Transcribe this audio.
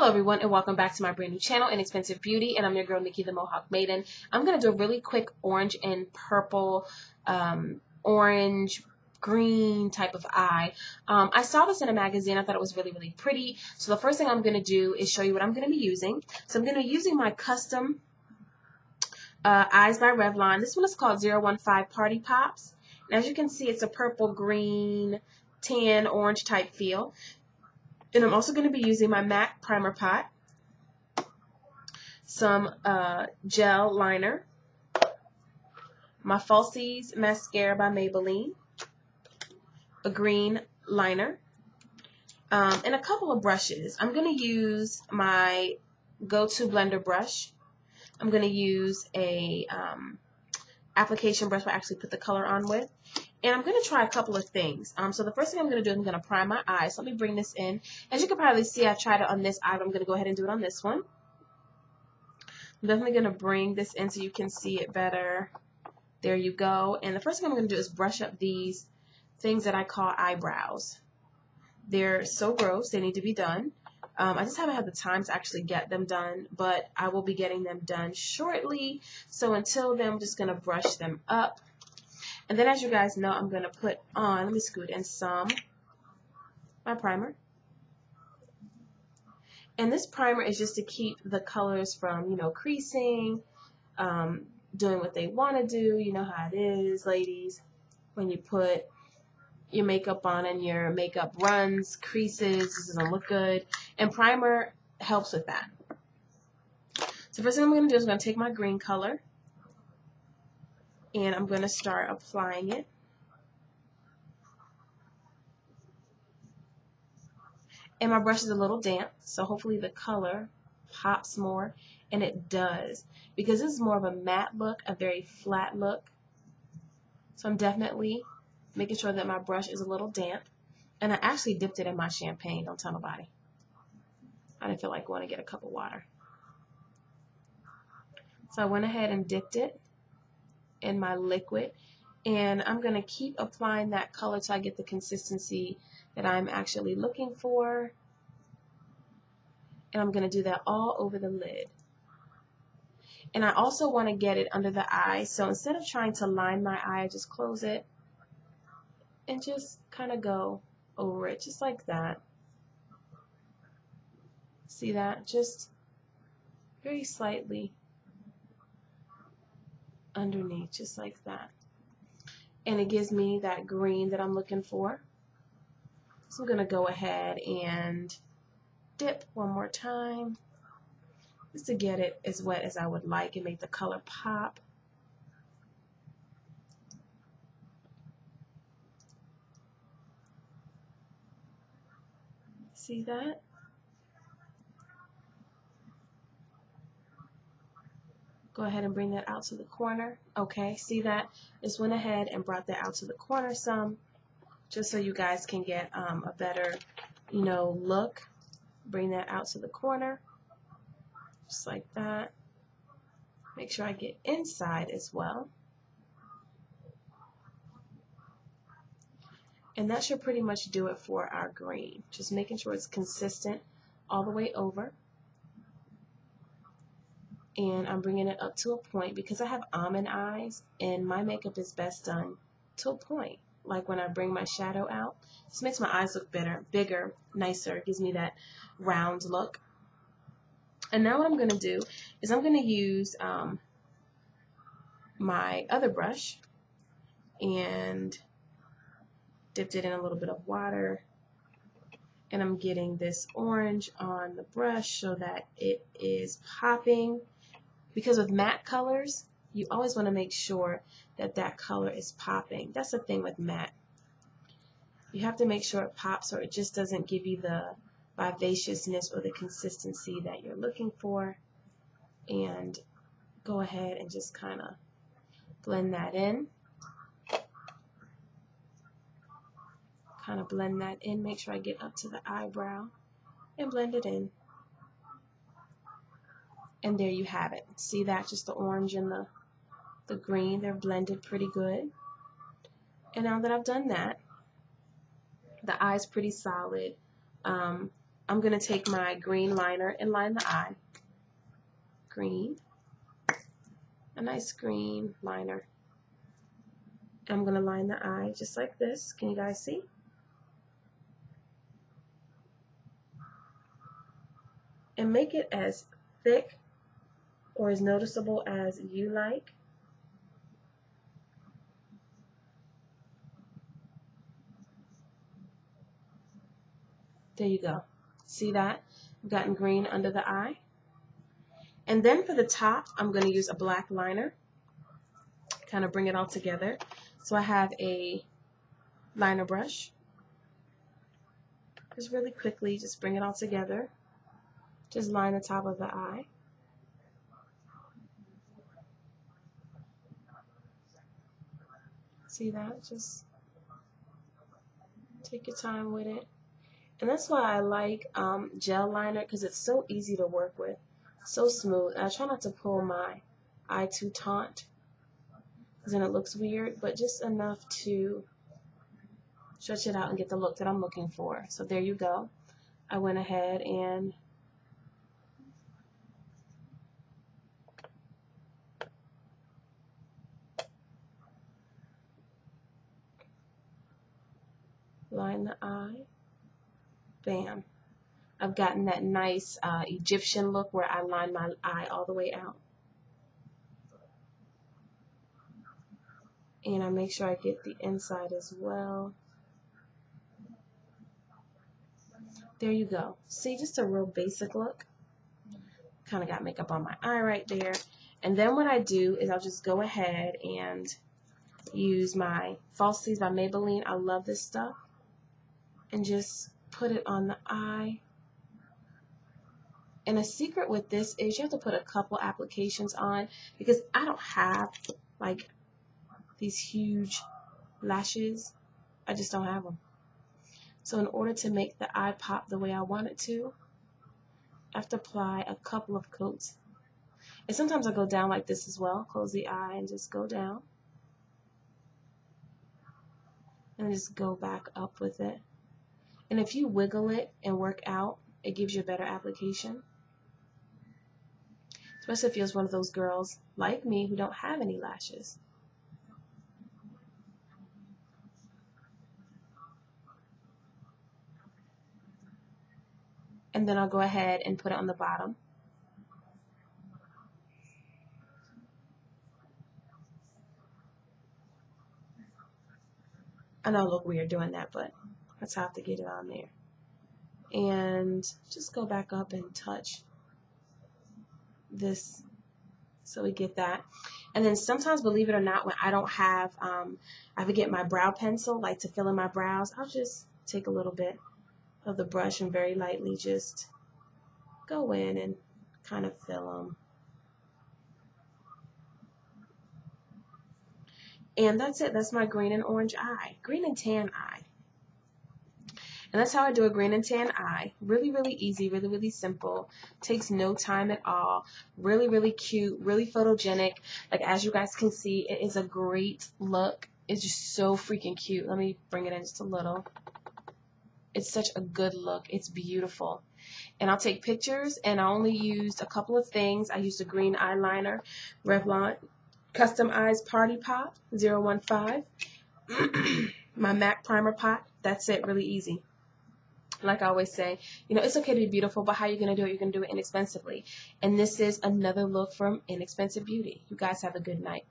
Hello everyone and welcome back to my brand new channel, Inexpensive Beauty, and I'm your girl Nikki the Mohawk Maiden. I'm going to do a really quick orange and purple, orange, green type of eye. I saw this in a magazine. I thought it was really, really pretty. So the first thing I'm going to do is show you what I'm going to be using. So I'm going to be using my custom Eyes by Revlon. This one is called 015 Party Pops. And as you can see, it's a purple, green, tan, orange type feel. And I'm also going to be using my MAC primer pot, some gel liner, my Falsies mascara by Maybelline, a green liner, and a couple of brushes. I'm going to use my go-to blender brush. I'm going to use a application brush I actually put the color on with. And I'm going to try a couple of things. So the first thing I'm going to do is I'm going to prime my eyes. So let me bring this in. As you can probably see, I tried it on this eye, but I'm going to go ahead and do it on this one. I'm definitely going to bring this in so you can see it better. There you go. And the first thing I'm going to do is brush up these things that I call eyebrows. They're so gross. They need to be done. I just haven't had the time to actually get them done, but I will be getting them done shortly. So until then, I'm just going to brush them up. And then, as you guys know, I'm going to put on, let me scoot in some, my primer. And this primer is just to keep the colors from, creasing, doing what they want to do. You know how it is, ladies, when you put your makeup on and your makeup runs, creases, this doesn't look good. And primer helps with that. So first thing I'm going to do is I'm going to take my green color and I'm going to start applying it. And my brush is a little damp, so hopefully the color pops more, and it does. Because this is more of a matte look, a very flat look. So I'm definitely making sure that my brush is a little damp. And I actually dipped it in my champagne, don't tell nobody. I didn't feel like going to get a cup of water. So I went ahead and dipped it in my liquid. And I'm going to keep applying that color till I get the consistency that I'm actually looking for. And I'm going to do that all over the lid. And I also want to get it under the eye. So instead of trying to line my eye, I just close it and just kind of go over it just like that. See that? Just very slightly underneath, just like that. And it gives me that green that I'm looking for. So I'm going to go ahead and dip one more time just to get it as wet as I would like and make the color pop. See that? Go ahead and bring that out to the corner. Okay, see that? Just went ahead and brought that out to the corner some, just so you guys can get a better, look. Bring that out to the corner, just like that. Make sure I get inside as well. And that should pretty much do it for our green. Just making sure it's consistent all the way over. And I'm bringing it up to a point because I have almond eyes and my makeup is best done to a point. Like when I bring my shadow out, this makes my eyes look bigger, nicer. It gives me that round look. And now what I'm going to do is I'm going to use my other brush and dipped it in a little bit of water. And I'm getting this orange on the brush so that it is popping. Because with matte colors, you always want to make sure that that color is popping. That's the thing with matte. You have to make sure it pops or it just doesn't give you the vivaciousness or the consistency that you're looking for. And go ahead and just kind of blend that in. Kind of blend that in. Make sure I get up to the eyebrow and blend it in. And there you have it. See that? Just the orange and the green. They're blended pretty good. And now that I've done that, the eye's pretty solid. I'm going to take my green liner and line the eye. Green. A nice green liner. I'm going to line the eye just like this. Can you guys see? And make it as thick or as noticeable as you like. There you go. See that? I've gotten green under the eye. And then for the top, I'm going to use a black liner. Kind of bring it all together. So I have a liner brush. Just really quickly, just bring it all together. Just line the top of the eye. See that? Just take your time with it. And that's why I like gel liner, because it's so easy to work with. So smooth. And I try not to pull my eye too taut, because then it looks weird, but just enough to stretch it out and get the look that I'm looking for. So there you go. I went ahead and line the eye. Bam. I've gotten that nice Egyptian look where I line my eye all the way out. And I make sure I get the inside as well. There you go. See, just a real basic look. Kind of got makeup on my eye right there. And then what I do is I'll just go ahead and use my Falsies by Maybelline. I love this stuff. And just put it on the eye. And a secret with this is you have to put a couple applications on, because I don't have like these huge lashes. I just don't have them. So in order to make the eye pop the way I want it to, I have to apply a couple of coats. And sometimes I go down like this as well. Close the eye and just go down. And just go back up with it. And if you wiggle it and work out, it gives you a better application. Especially if you're one of those girls like me who don't have any lashes. And then I'll go ahead and put it on the bottom. I know I look weird doing that, but that's how I have to get it on there. And just go back up and touch this so we get that. And then sometimes, believe it or not, when I don't have, I forget my brow pencil, like to fill in my brows, I'll just take a little bit of the brush and very lightly just go in and kind of fill them. And that's it. That's my green and orange eye. Green and tan eye. And that's how I do a green and tan eye. Really, really easy, really, really simple. Takes no time at all. Really, really cute, really photogenic. Like, as you guys can see, it is a great look. It's just so freaking cute. Let me bring it in just a little. It's such a good look. It's beautiful. And I'll take pictures, and I only used a couple of things. I used a green eyeliner, Revlon Custom Eyes Party Pop 015. My MAC primer pot. That's it. Really easy. Like I always say, you know, it's okay to be beautiful, but how are you going to do it? You're going to do it inexpensively. And this is another look from Inexpensive Beauty. You guys have a good night.